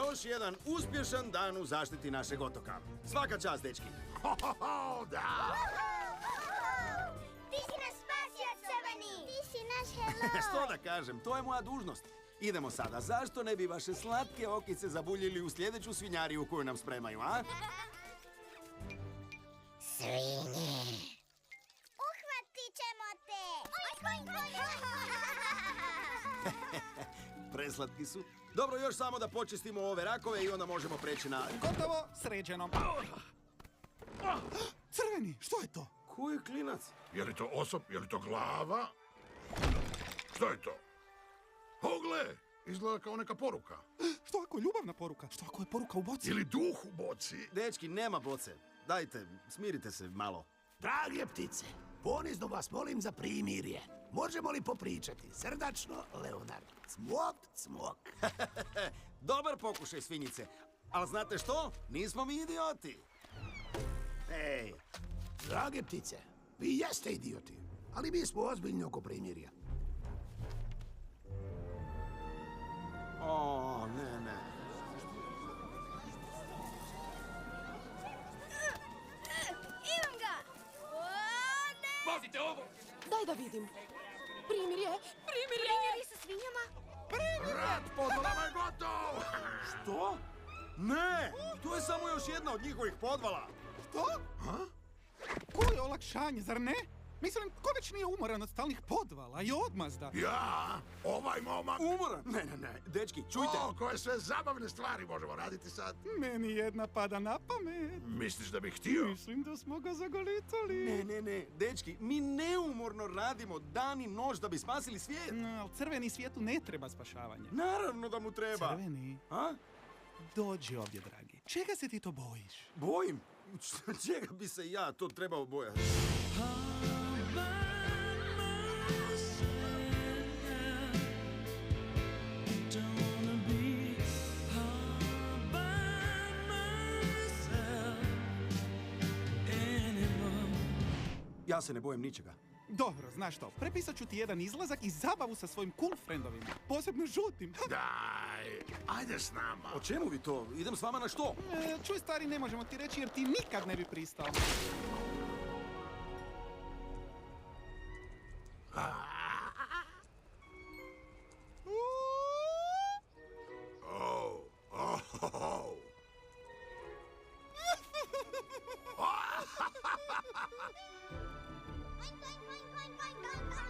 još jedan uspješan dan u zaštiti našeg otoka. Svaka čast, dečki. Da! Ti si naš spasilac, Crveni! Ti si naš heroj! Što da kažem, to je moja dužnost. Idemo sada, zašto ne bi vaše slatke okice zabuljili u sljedeću svinjariju koju nam spremaju, a? Svinje! Uhvatit ćemo te! Preslatki su. Dobro, još samo da počistimo ove rakove i onda možemo preći na... Gotovo, sređeno. Crveni, što je to? Ko je klinac? Je li to osob, je li to glava? Što je to? Ogle, izgleda kao neka poruka. Što ako je ljubavna poruka? Što ako je poruka u boci? Ili duh u boci? Dečki, nema boce. Dajte, smirite se malo. Drage ptice, ponizno vas molim za primirje. Možemo li popričati? Srdačno, Leonard. Cmok, cmok. Dobar pokušaj, svinjice. Ali znate što? Nismo mi idioti. Ej, Drage ptice, vi jeste idioti, ali mi smo ozbiljni oko primirja. o, ne. Imam ga! O, ne! Pazite ovo! Daj da vidim. Primirje! Primjeri sa svinjama? Rat podvalama je gotov! Što? Ne! To je samo još jedna od njihovih podvala. Što? Koje olakšanje, zar ne? Mislim, ko već nije umoran od stalnih podvala i odmazda? Ja, ovaj momak. Umoran? Ne. Dečki, čujte. O, koje sve zabavne stvari možemo raditi sad. Meni jedna pada na pamet. Misliš da bih htio? Mislim da smo ga zagolitali. Ne. Dečki, mi neumorno radimo dan i noć da bi spasili svijet. Ali crveni svijetu ne treba spašavanje. Naravno da mu treba. Crveni, A? dođi ovdje, dragi. Čega se ti to bojiš? Bojim? Čega bi se ja to trebao bojati? Ja se ne bojim ničega. Dobro, znaš što, prepisat ću ti jedan izlazak i zabavu sa svojim cool friendovima. Posebno žutim. Daj, ajde s nama. O čemu vi to? Idem s vama na što? Čuj, stari, ne možemo ti reći jer ti nikad ne bi pristao.